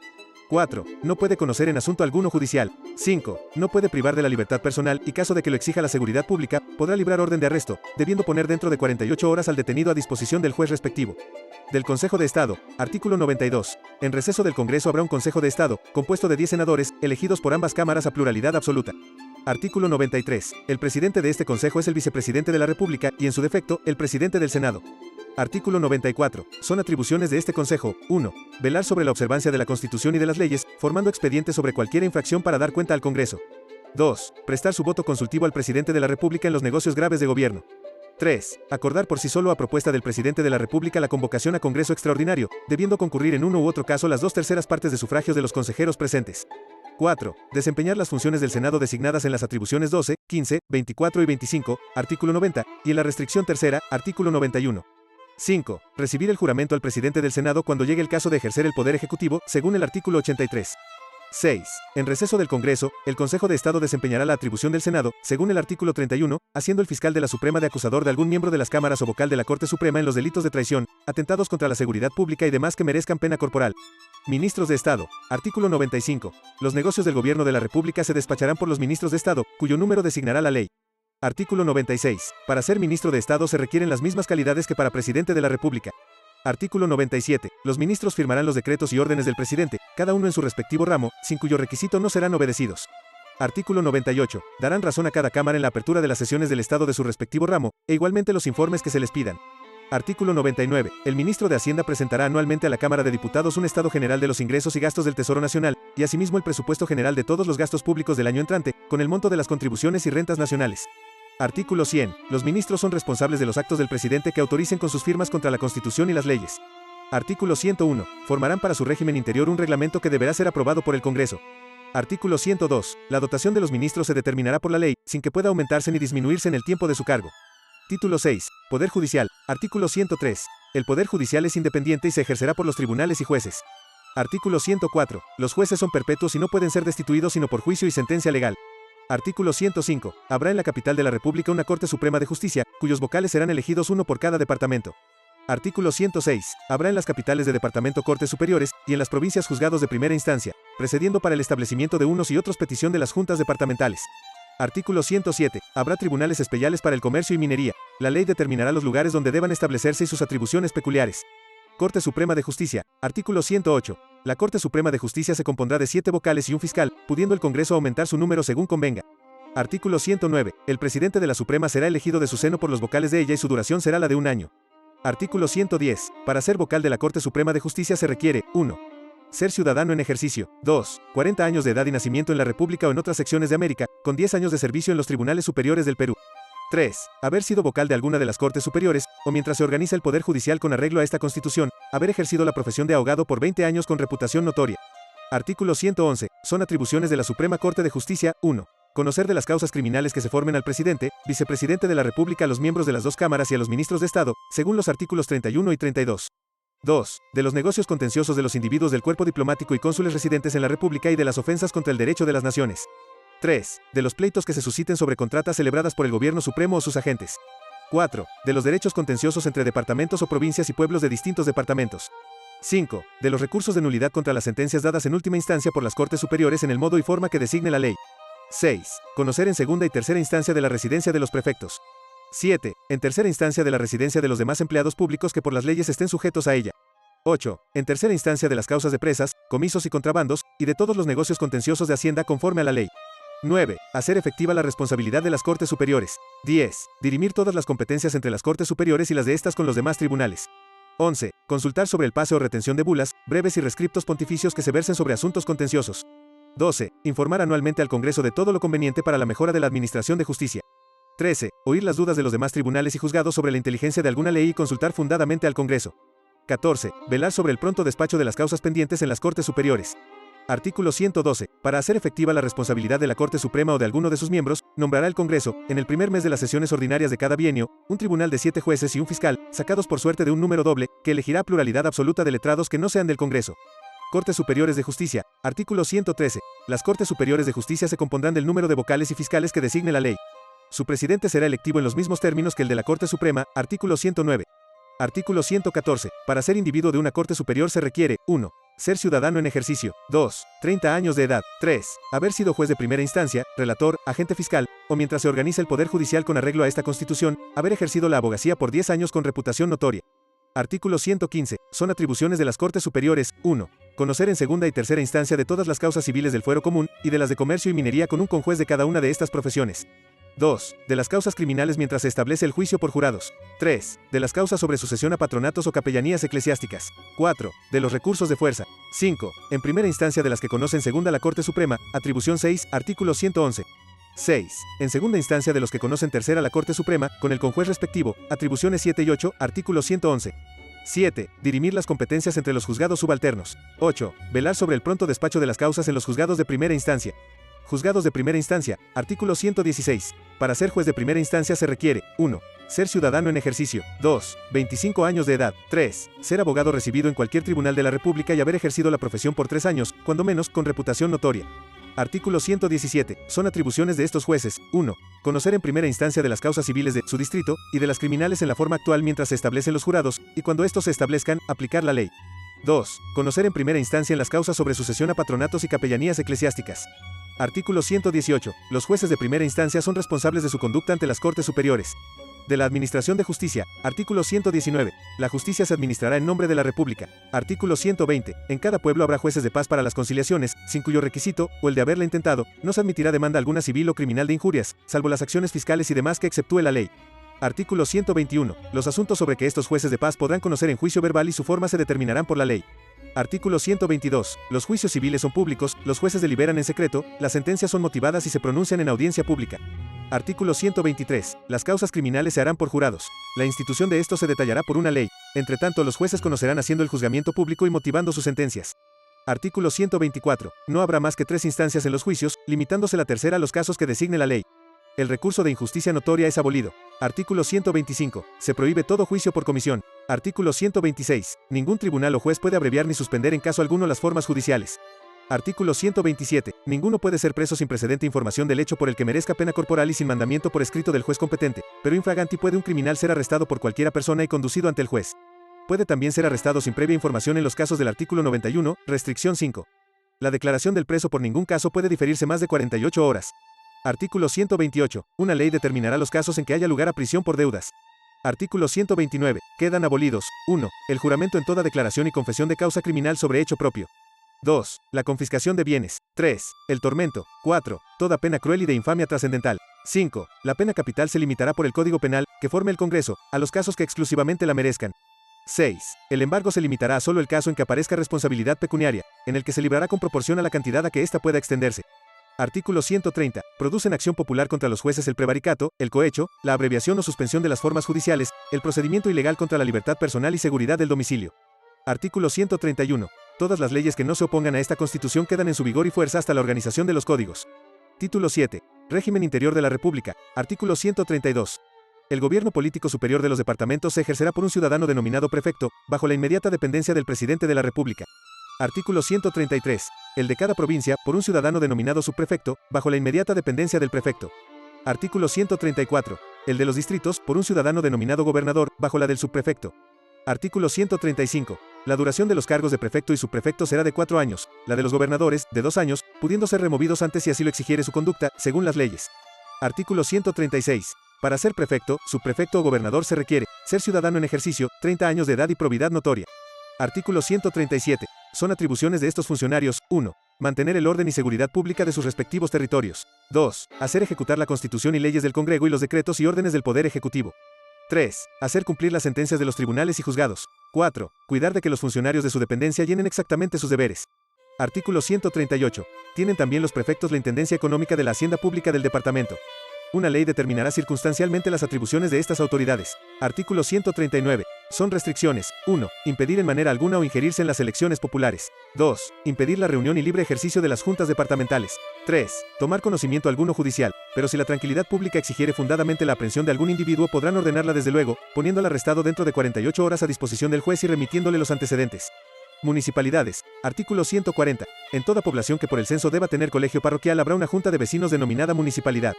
4. No puede conocer en asunto alguno judicial. 5. No puede privar de la libertad personal y caso de que lo exija la seguridad pública, podrá librar orden de arresto, debiendo poner dentro de 48 horas al detenido a disposición del juez respectivo. Del Consejo de Estado. Artículo 92. En receso del Congreso habrá un Consejo de Estado, compuesto de 10 senadores, elegidos por ambas cámaras a pluralidad absoluta. Artículo 93. El presidente de este Consejo es el vicepresidente de la República y, en su defecto, el presidente del Senado. Artículo 94. Son atribuciones de este Consejo. 1. Velar sobre la observancia de la Constitución y de las leyes, formando expedientes sobre cualquier infracción para dar cuenta al Congreso. 2. Prestar su voto consultivo al presidente de la República en los negocios graves de gobierno. 3. Acordar por sí solo a propuesta del presidente de la República la convocación a Congreso extraordinario, debiendo concurrir en uno u otro caso las 2/3 partes de sufragios de los consejeros presentes. 4. Desempeñar las funciones del Senado designadas en las atribuciones 12, 15, 24 y 25, artículo 90, y en la restricción tercera, artículo 91. 5. Recibir el juramento al presidente del Senado cuando llegue el caso de ejercer el poder ejecutivo, según el artículo 83. 6. En receso del Congreso, el Consejo de Estado desempeñará la atribución del Senado, según el artículo 31, haciendo el fiscal de la Suprema de acusador de algún miembro de las cámaras o vocal de la Corte Suprema en los delitos de traición, atentados contra la seguridad pública y demás que merezcan pena corporal. Ministros de Estado. Artículo 95. Los negocios del Gobierno de la República se despacharán por los ministros de Estado, cuyo número designará la ley. Artículo 96. Para ser ministro de Estado se requieren las mismas calidades que para presidente de la República. Artículo 97. Los ministros firmarán los decretos y órdenes del presidente, cada uno en su respectivo ramo, sin cuyo requisito no serán obedecidos. Artículo 98. Darán razón a cada Cámara en la apertura de las sesiones del Estado de su respectivo ramo, e igualmente los informes que se les pidan. Artículo 99. El ministro de Hacienda presentará anualmente a la Cámara de Diputados un estado general de los ingresos y gastos del Tesoro Nacional, y asimismo el presupuesto general de todos los gastos públicos del año entrante, con el monto de las contribuciones y rentas nacionales. Artículo 100. Los ministros son responsables de los actos del presidente que autoricen con sus firmas contra la Constitución y las leyes. Artículo 101. Formarán para su régimen interior un reglamento que deberá ser aprobado por el Congreso. Artículo 102. La dotación de los ministros se determinará por la ley, sin que pueda aumentarse ni disminuirse en el tiempo de su cargo. Título 6. Poder Judicial. Artículo 103. El Poder Judicial es independiente y se ejercerá por los tribunales y jueces. Artículo 104. Los jueces son perpetuos y no pueden ser destituidos sino por juicio y sentencia legal. Artículo 105. Habrá en la capital de la República una Corte Suprema de Justicia, cuyos vocales serán elegidos uno por cada departamento. Artículo 106. Habrá en las capitales de departamento Cortes Superiores, y en las provincias juzgados de primera instancia, precediendo para el establecimiento de unos y otros petición de las juntas departamentales. Artículo 107. Habrá tribunales especiales para el comercio y minería. La ley determinará los lugares donde deban establecerse y sus atribuciones peculiares. Corte Suprema de Justicia. Artículo 108. La Corte Suprema de Justicia se compondrá de 7 vocales y un fiscal, pudiendo el Congreso aumentar su número según convenga. Artículo 109. El presidente de la Suprema será elegido de su seno por los vocales de ella y su duración será la de un año. Artículo 110. Para ser vocal de la Corte Suprema de Justicia se requiere, 1. Ser ciudadano en ejercicio. 2. 40 años de edad y nacimiento en la República o en otras secciones de América, con 10 años de servicio en los tribunales superiores del Perú. 3. Haber sido vocal de alguna de las Cortes Superiores, o mientras se organiza el Poder Judicial con arreglo a esta Constitución, haber ejercido la profesión de abogado por 20 años con reputación notoria. Artículo 111. Son atribuciones de la Suprema Corte de Justicia, 1. Conocer de las causas criminales que se formen al presidente, vicepresidente de la República, a los miembros de las dos cámaras y a los ministros de Estado, según los artículos 31 y 32. 2. De los negocios contenciosos de los individuos del cuerpo diplomático y cónsules residentes en la República y de las ofensas contra el derecho de las naciones. 3. De los pleitos que se susciten sobre contratas celebradas por el Gobierno Supremo o sus agentes. 4. De los derechos contenciosos entre departamentos o provincias y pueblos de distintos departamentos. 5. De los recursos de nulidad contra las sentencias dadas en última instancia por las Cortes Superiores en el modo y forma que designe la ley. 6. Conocer en segunda y tercera instancia de la residencia de los prefectos. 7. En tercera instancia de la residencia de los demás empleados públicos que por las leyes estén sujetos a ella. 8. En tercera instancia de las causas de presas, comisos y contrabandos, y de todos los negocios contenciosos de Hacienda conforme a la ley. 9. Hacer efectiva la responsabilidad de las Cortes Superiores. 10. Dirimir todas las competencias entre las Cortes Superiores y las de estas con los demás tribunales. 11. Consultar sobre el pase o retención de bulas, breves y rescriptos pontificios que se versen sobre asuntos contenciosos. 12. Informar anualmente al Congreso de todo lo conveniente para la mejora de la administración de justicia. 13. Oír las dudas de los demás tribunales y juzgados sobre la inteligencia de alguna ley y consultar fundadamente al Congreso. 14. Velar sobre el pronto despacho de las causas pendientes en las Cortes Superiores. Artículo 112. Para hacer efectiva la responsabilidad de la Corte Suprema o de alguno de sus miembros, nombrará el Congreso, en el primer mes de las sesiones ordinarias de cada bienio, un tribunal de 7 jueces y un fiscal, sacados por suerte de un número doble, que elegirá pluralidad absoluta de letrados que no sean del Congreso. Cortes Superiores de Justicia. Artículo 113. Las Cortes Superiores de Justicia se compondrán del número de vocales y fiscales que designe la ley. Su presidente será electivo en los mismos términos que el de la Corte Suprema. Artículo 109. Artículo 114. Para ser individuo de una Corte Superior se requiere, 1. Ser ciudadano en ejercicio. 2. 30 años de edad. 3. Haber sido juez de primera instancia, relator, agente fiscal, o mientras se organiza el Poder Judicial con arreglo a esta Constitución, haber ejercido la abogacía por 10 años con reputación notoria. Artículo 115. Son atribuciones de las Cortes Superiores. 1. Conocer en segunda y tercera instancia de todas las causas civiles del fuero común, y de las de comercio y minería con un conjuez de cada una de estas profesiones. 2. De las causas criminales mientras se establece el juicio por jurados. 3. De las causas sobre sucesión a patronatos o capellanías eclesiásticas. 4. De los recursos de fuerza. 5. En primera instancia de las que conoce en segunda la Corte Suprema. Atribución 6. Artículo 111. 6. En segunda instancia de los que conocen tercera la Corte Suprema, con el conjuez respectivo. Atribuciones 7 y 8. Artículo 111. 7. Dirimir las competencias entre los juzgados subalternos. 8. Velar sobre el pronto despacho de las causas en los juzgados de primera instancia. Juzgados de primera instancia. Artículo 116. Para ser juez de primera instancia se requiere, 1. Ser ciudadano en ejercicio. 2. 25 años de edad. 3. Ser abogado recibido en cualquier tribunal de la República y haber ejercido la profesión por 3 años, cuando menos, con reputación notoria. Artículo 117. Son atribuciones de estos jueces. 1. Conocer en primera instancia de las causas civiles de su distrito y de las criminales en la forma actual mientras se establecen los jurados, y cuando estos se establezcan, aplicar la ley. 2. Conocer en primera instancia en las causas sobre sucesión a patronatos y capellanías eclesiásticas. Artículo 118. Los jueces de primera instancia son responsables de su conducta ante las Cortes Superiores. De la Administración de Justicia. Artículo 119. La justicia se administrará en nombre de la República. Artículo 120. En cada pueblo habrá jueces de paz para las conciliaciones, sin cuyo requisito, o el de haberla intentado, no se admitirá demanda alguna civil o criminal de injurias, salvo las acciones fiscales y demás que exceptúe la ley. Artículo 121. Los asuntos sobre que estos jueces de paz podrán conocer en juicio verbal y su forma se determinarán por la ley. Artículo 122. Los juicios civiles son públicos, los jueces deliberan en secreto, las sentencias son motivadas y se pronuncian en audiencia pública. Artículo 123. Las causas criminales se harán por jurados. La institución de estos se detallará por una ley. Entre tanto, los jueces conocerán haciendo el juzgamiento público y motivando sus sentencias. Artículo 124. No habrá más que 3 instancias en los juicios, limitándose la tercera a los casos que designe la ley. El recurso de injusticia notoria es abolido. Artículo 125. Se prohíbe todo juicio por comisión. Artículo 126. Ningún tribunal o juez puede abreviar ni suspender en caso alguno las formas judiciales. Artículo 127. Ninguno puede ser preso sin precedente información del hecho por el que merezca pena corporal y sin mandamiento por escrito del juez competente, pero infraganti puede un criminal ser arrestado por cualquiera persona y conducido ante el juez. Puede también ser arrestado sin previa información en los casos del artículo 91, restricción 5. La declaración del preso por ningún caso puede diferirse más de 48 horas. Artículo 128. Una ley determinará los casos en que haya lugar a prisión por deudas. Artículo 129. Quedan abolidos. 1. El juramento en toda declaración y confesión de causa criminal sobre hecho propio. 2. La confiscación de bienes. 3. El tormento. 4. Toda pena cruel y de infamia trascendental. 5. La pena capital se limitará por el Código Penal, que forme el Congreso, a los casos que exclusivamente la merezcan. 6. El embargo se limitará a solo el caso en que aparezca responsabilidad pecuniaria, en el que se librará con proporción a la cantidad a que ésta pueda extenderse. Artículo 130. Producen acción popular contra los jueces el prevaricato, el cohecho, la abreviación o suspensión de las formas judiciales, el procedimiento ilegal contra la libertad personal y seguridad del domicilio. Artículo 131. Todas las leyes que no se opongan a esta Constitución quedan en su vigor y fuerza hasta la organización de los códigos. Título 7. Régimen Interior de la República. Artículo 132. El gobierno político superior de los departamentos se ejercerá por un ciudadano denominado prefecto, bajo la inmediata dependencia del presidente de la República. Artículo 133. El de cada provincia, por un ciudadano denominado subprefecto, bajo la inmediata dependencia del prefecto. Artículo 134. El de los distritos, por un ciudadano denominado gobernador, bajo la del subprefecto. Artículo 135. La duración de los cargos de prefecto y subprefecto será de 4 años, la de los gobernadores, de 2 años, pudiendo ser removidos antes si así lo exigiere su conducta, según las leyes. Artículo 136. Para ser prefecto, subprefecto o gobernador se requiere ser ciudadano en ejercicio, 30 años de edad y probidad notoria. Artículo 137. Son atribuciones de estos funcionarios: 1. Mantener el orden y seguridad pública de sus respectivos territorios. 2. Hacer ejecutar la Constitución y leyes del Congreso y los decretos y órdenes del Poder Ejecutivo. 3. Hacer cumplir las sentencias de los tribunales y juzgados. 4. Cuidar de que los funcionarios de su dependencia llenen exactamente sus deberes. Artículo 138. Tienen también los prefectos la intendencia económica de la hacienda pública del departamento. Una ley determinará circunstancialmente las atribuciones de estas autoridades. Artículo 139. Son restricciones: 1. Impedir en manera alguna o injerirse en las elecciones populares. 2. Impedir la reunión y libre ejercicio de las juntas departamentales. 3. Tomar conocimiento alguno judicial, pero si la tranquilidad pública exigiere fundadamente la aprehensión de algún individuo podrán ordenarla desde luego, poniendo al arrestado dentro de 48 horas a disposición del juez y remitiéndole los antecedentes. Municipalidades. Artículo 140. En toda población que por el censo deba tener colegio parroquial habrá una junta de vecinos denominada municipalidad.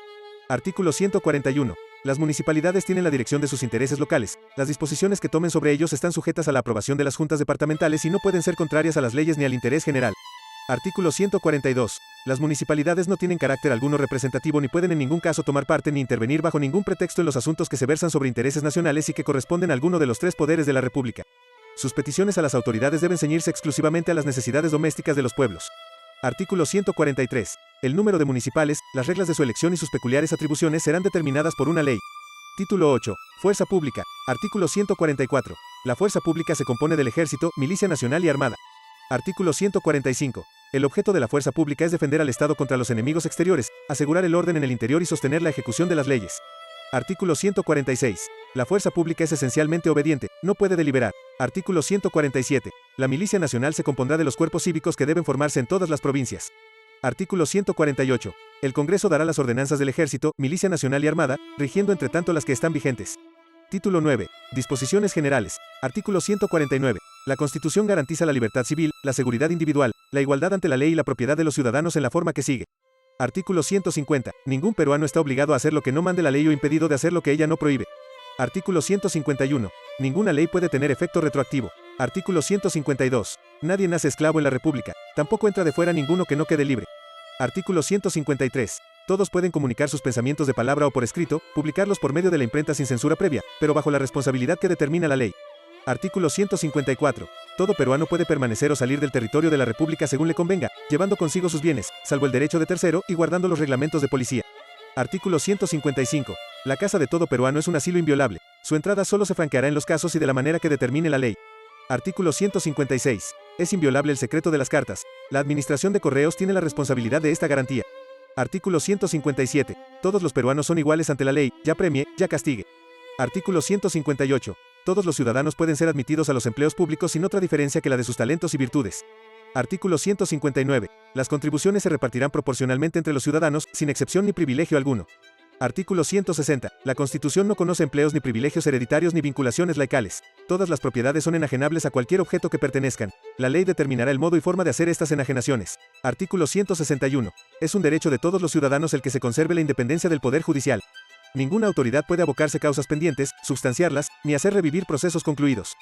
Artículo 141. Las municipalidades tienen la dirección de sus intereses locales. Las disposiciones que tomen sobre ellos están sujetas a la aprobación de las juntas departamentales y no pueden ser contrarias a las leyes ni al interés general. Artículo 142. Las municipalidades no tienen carácter alguno representativo ni pueden en ningún caso tomar parte ni intervenir bajo ningún pretexto en los asuntos que se versan sobre intereses nacionales y que corresponden a alguno de los 3 poderes de la República. Sus peticiones a las autoridades deben ceñirse exclusivamente a las necesidades domésticas de los pueblos. Artículo 143. El número de municipales, las reglas de su elección y sus peculiares atribuciones serán determinadas por una ley. Título 8. Fuerza Pública. Artículo 144. La fuerza pública se compone del Ejército, Milicia Nacional y Armada. Artículo 145. El objeto de la fuerza pública es defender al Estado contra los enemigos exteriores, asegurar el orden en el interior y sostener la ejecución de las leyes. Artículo 146. La fuerza pública es esencialmente obediente, no puede deliberar. Artículo 147. La Milicia Nacional se compondrá de los cuerpos cívicos que deben formarse en todas las provincias. Artículo 148. El Congreso dará las ordenanzas del Ejército, Milicia Nacional y Armada, rigiendo entre tanto las que están vigentes. Título 9. Disposiciones generales. Artículo 149. La Constitución garantiza la libertad civil, la seguridad individual, la igualdad ante la ley y la propiedad de los ciudadanos en la forma que sigue. Artículo 150. Ningún peruano está obligado a hacer lo que no mande la ley o impedido de hacer lo que ella no prohíbe. Artículo 151. Ninguna ley puede tener efecto retroactivo. Artículo 152. Nadie nace esclavo en la República. Tampoco entra de fuera ninguno que no quede libre. Artículo 153. Todos pueden comunicar sus pensamientos de palabra o por escrito, publicarlos por medio de la imprenta sin censura previa, pero bajo la responsabilidad que determina la ley. Artículo 154. Todo peruano puede permanecer o salir del territorio de la República según le convenga, llevando consigo sus bienes, salvo el derecho de tercero, y guardando los reglamentos de policía. Artículo 155. La casa de todo peruano es un asilo inviolable. Su entrada solo se franqueará en los casos y de la manera que determine la ley. Artículo 156. Es inviolable el secreto de las cartas. La Administración de Correos tiene la responsabilidad de esta garantía. Artículo 157. Todos los peruanos son iguales ante la ley, ya premie, ya castigue. Artículo 158. Todos los ciudadanos pueden ser admitidos a los empleos públicos sin otra diferencia que la de sus talentos y virtudes. Artículo 159. Las contribuciones se repartirán proporcionalmente entre los ciudadanos, sin excepción ni privilegio alguno. Artículo 160. La Constitución no conoce empleos ni privilegios hereditarios ni vinculaciones laicales. Todas las propiedades son enajenables a cualquier objeto que pertenezcan. La ley determinará el modo y forma de hacer estas enajenaciones. Artículo 161. Es un derecho de todos los ciudadanos el que se conserve la independencia del Poder Judicial. Ninguna autoridad puede abocarse causas pendientes, substanciarlas, ni hacer revivir procesos concluidos.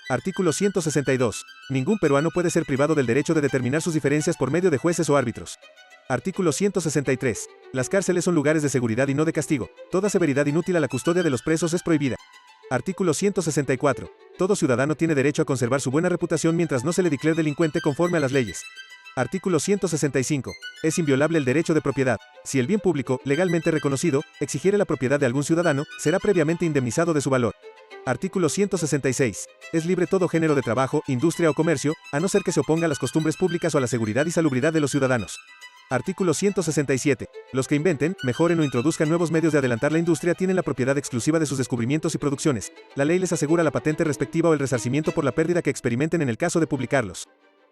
Artículo 162. Ningún peruano puede ser privado del derecho de determinar sus diferencias por medio de jueces o árbitros. Artículo 163. Las cárceles son lugares de seguridad y no de castigo. Toda severidad inútil a la custodia de los presos es prohibida. Artículo 164. Todo ciudadano tiene derecho a conservar su buena reputación mientras no se le declare delincuente conforme a las leyes. Artículo 165. Es inviolable el derecho de propiedad. Si el bien público, legalmente reconocido, exigiere la propiedad de algún ciudadano, será previamente indemnizado de su valor. Artículo 166. Es libre todo género de trabajo, industria o comercio, a no ser que se oponga a las costumbres públicas o a la seguridad y salubridad de los ciudadanos. Artículo 167. Los que inventen, mejoren o introduzcan nuevos medios de adelantar la industria tienen la propiedad exclusiva de sus descubrimientos y producciones. La ley les asegura la patente respectiva o el resarcimiento por la pérdida que experimenten en el caso de publicarlos.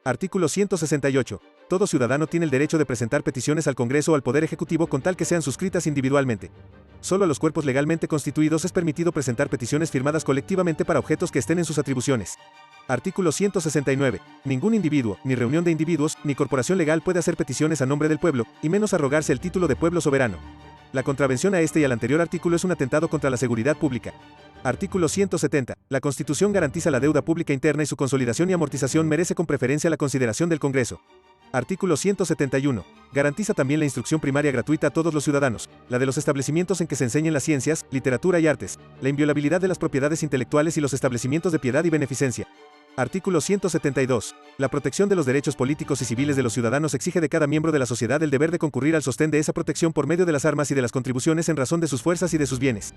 Artículo 168. Todo ciudadano tiene el derecho de presentar peticiones al Congreso o al Poder Ejecutivo con tal que sean suscritas individualmente. Solo a los cuerpos legalmente constituidos es permitido presentar peticiones firmadas colectivamente para objetos que estén en sus atribuciones. Artículo 169. Ningún individuo, ni reunión de individuos, ni corporación legal puede hacer peticiones a nombre del pueblo, y menos arrogarse el título de pueblo soberano. La contravención a este y al anterior artículo es un atentado contra la seguridad pública. Artículo 170. La Constitución garantiza la deuda pública interna y su consolidación y amortización merece con preferencia la consideración del Congreso. Artículo 171. Garantiza también la instrucción primaria gratuita a todos los ciudadanos, la de los establecimientos en que se enseñen las ciencias, literatura y artes, la inviolabilidad de las propiedades intelectuales y los establecimientos de piedad y beneficencia. Artículo 172. La protección de los derechos políticos y civiles de los ciudadanos exige de cada miembro de la sociedad el deber de concurrir al sostén de esa protección por medio de las armas y de las contribuciones en razón de sus fuerzas y de sus bienes.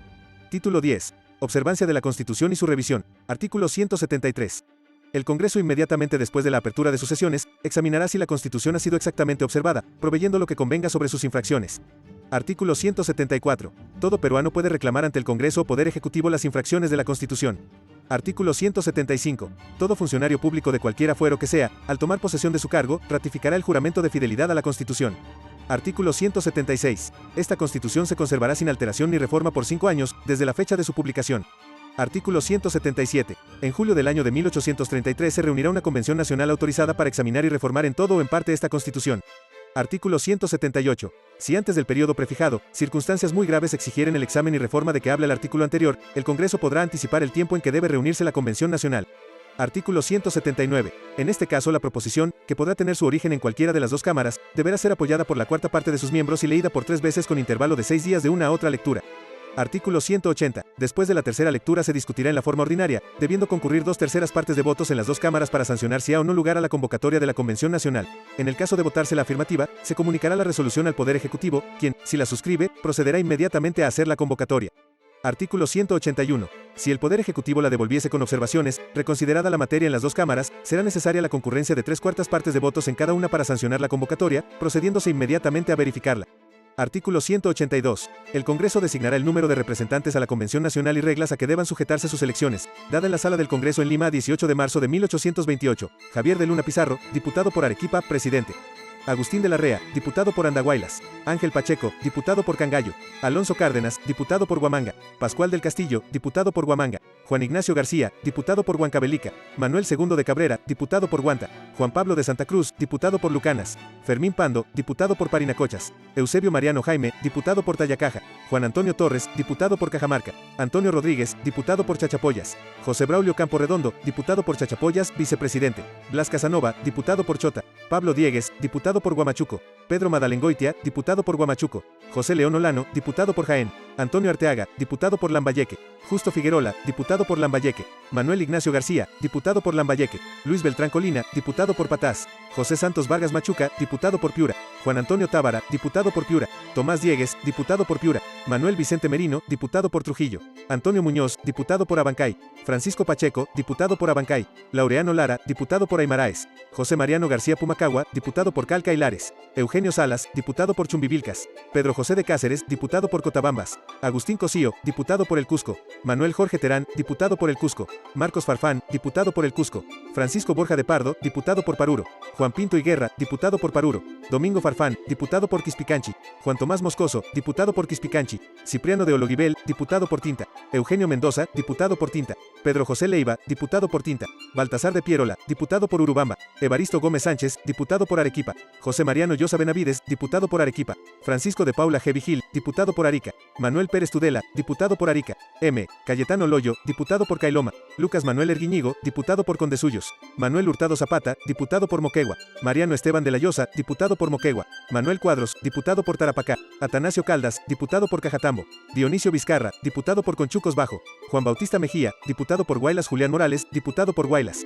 Título 10. Observancia de la Constitución y su revisión. Artículo 173. El Congreso inmediatamente después de la apertura de sus sesiones, examinará si la Constitución ha sido exactamente observada, proveyendo lo que convenga sobre sus infracciones. Artículo 174. Todo peruano puede reclamar ante el Congreso o Poder Ejecutivo las infracciones de la Constitución. Artículo 175. Todo funcionario público de cualquier fuero que sea, al tomar posesión de su cargo, ratificará el juramento de fidelidad a la Constitución. Artículo 176. Esta Constitución se conservará sin alteración ni reforma por 5 años, desde la fecha de su publicación. Artículo 177. En julio del año de 1833 se reunirá una convención nacional autorizada para examinar y reformar en todo o en parte esta Constitución. Artículo 178. Si antes del periodo prefijado, circunstancias muy graves exigieren el examen y reforma de que habla el artículo anterior, el Congreso podrá anticipar el tiempo en que debe reunirse la Convención Nacional. Artículo 179. En este caso la proposición, que podrá tener su origen en cualquiera de las dos cámaras, deberá ser apoyada por la cuarta parte de sus miembros y leída por 3 veces con intervalo de 6 días de una a otra lectura. Artículo 180. Después de la tercera lectura se discutirá en la forma ordinaria, debiendo concurrir 2/3 partes de votos en las dos cámaras para sancionar si ha o no lugar a la convocatoria de la Convención Nacional. En el caso de votarse la afirmativa, se comunicará la resolución al Poder Ejecutivo, quien, si la suscribe, procederá inmediatamente a hacer la convocatoria. Artículo 181. Si el Poder Ejecutivo la devolviese con observaciones, reconsiderada la materia en las dos cámaras, será necesaria la concurrencia de 3/4 partes de votos en cada una para sancionar la convocatoria, procediéndose inmediatamente a verificarla. Artículo 182. El Congreso designará el número de representantes a la Convención Nacional y reglas a que deban sujetarse sus elecciones, dada en la Sala del Congreso en Lima 18 de marzo de 1828. Javier de Luna Pizarro, diputado por Arequipa, presidente. Agustín de la Rea, diputado por Andahuaylas. Ángel Pacheco, diputado por Cangallo. Alonso Cárdenas, diputado por Huamanga. Pascual del Castillo, diputado por Huamanga. Juan Ignacio García, diputado por Huancavelica. Manuel II de Cabrera, diputado por Huanta. Juan Pablo de Santa Cruz, diputado por Lucanas. Fermín Pando, diputado por Parinacochas. Eusebio Mariano Jaime, diputado por Tayacaja. Juan Antonio Torres, diputado por Cajamarca. Antonio Rodríguez, diputado por Chachapoyas. José Braulio Campo Redondo, diputado por Chachapoyas, vicepresidente. Blas Casanova, diputado por Chota. Pablo Diegues, diputado por Guamachuco. Pedro Madalengoitia, diputado por Guamachuco. José León Olano, diputado por Jaén. Antonio Arteaga, diputado por Lambayeque. Justo Figuerola, diputado por Lambayeque. Manuel Ignacio García, diputado por Lambayeque. Luis Beltrán Colina, diputado por Patás. José Santos Vargas Machuca, diputado por Piura. Juan Antonio Tábara, diputado por Piura. Tomás Diegues, diputado por Piura. Manuel Vicente Merino, diputado por Trujillo. Antonio Muñoz, diputado por Abancay. Francisco Pacheco, diputado por Abancay. Laureano Lara, diputado por Aymaraes. José Mariano García Pumacagua, diputado por Calca y Lares. Eugenio Salas, diputado por Chumbivilcas. Pedro José de Cáceres, diputado por Cotabambas. Agustín Cosío, diputado por el Cusco. Manuel Jorge Terán, diputado por el Cusco. Marcos Farfán, diputado por el Cusco. Francisco Borja de Pardo, diputado por Paruro. Juan Pinto Higuerra, diputado por Paruro. Domingo Farfán, diputado por Quispicanchi. Juan Tomás Moscoso, diputado por Quispicanchi. Cipriano de Ologuibel, diputado por Tinta. Eugenio Mendoza, diputado por Tinta. Pedro José Leiva, diputado por Tinta. Baltasar de Pierola, diputado por Urubamba. Evaristo Gómez Sánchez, diputado por Arequipa. José Mariano Llosa Benavides, diputado por Arequipa. Francisco de Paula G. Vigil, diputado por Arica. Manuel Pérez Tudela, diputado por Arica. M. Cayetano Loyo, diputado por Cailoma. Lucas Manuel Erguiñigo, diputado por Condesuyos. Manuel Hurtado Zapata, diputado por Moquegua. Mariano Esteban de la Llosa, diputado por Moquegua. Manuel Cuadros, diputado por Tarapacá. Atanasio Caldas, diputado por Cajatambo. Dionisio Vizcarra, diputado por Conchucos Bajo. Juan Bautista Mejía, diputado por Guaylas. Julián Morales, diputado por Guaylas.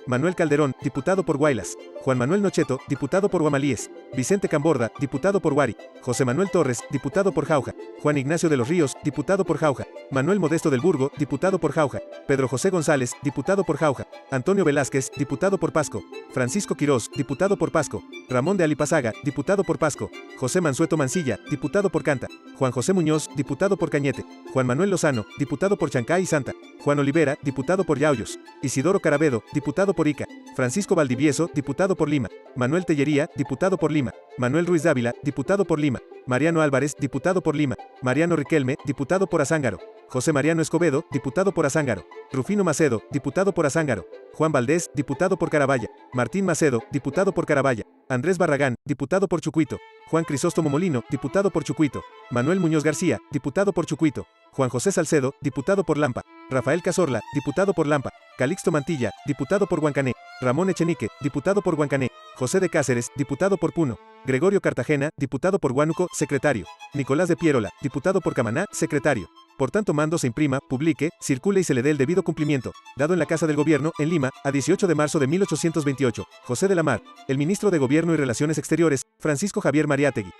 Manuel Calderón, diputado por Guaylas. Juan Manuel Nocheto, diputado por Guamalíes. Vicente Camborda, diputado por Guari. José Manuel Torres, diputado por Jauja. Juan Ignacio de los Ríos, diputado por Jauja. Manuel Modesto del Burgo, diputado por Jauja. Pedro José González, diputado por Jauja. Antonio Velázquez, diputado por Pasco. Francisco Quirós, diputado por Pasco. Ramón de Alipazaga, diputado por Pasco. José Mansueto Mancilla, diputado por Canta. Juan José Muñoz, diputado por Cañete. Juan Manuel Lozano, diputado por Chancay y Santa. Juan Olivera, diputado por Yauyos. Isidoro Carabedo, diputado por Ica. Francisco Valdivieso, diputado por Lima. Manuel Tellería, diputado por Lima. Manuel Ruiz Dávila, diputado por Lima. Mariano Álvarez, diputado por Lima. Mariano Riquelme, diputado por Azángaro. José Mariano Escobedo, diputado por Azángaro. Rufino Macedo, diputado por Azángaro. Juan Valdés, diputado por Carabaya. Martín Macedo, diputado por Carabaya. Andrés Barragán, diputado por Chucuito. Juan Crisóstomo Molino, diputado por Chucuito. Manuel Muñoz García, diputado por Chucuito. Juan José Salcedo, diputado por Lampa. Rafael Cazorla, diputado por Lampa. Calixto Mantilla, diputado por Huancané. Ramón Echenique, diputado por Huancané. José de Cáceres, diputado por Puno. Gregorio Cartagena, diputado por Huánuco, secretario. Nicolás de Pierola, diputado por Camaná, secretario. Por tanto mando se imprima, publique, circule y se le dé el debido cumplimiento. Dado en la Casa del Gobierno, en Lima, a 18 de marzo de 1828. José de la Mar. El ministro de Gobierno y Relaciones Exteriores, Francisco Javier Mariátegui.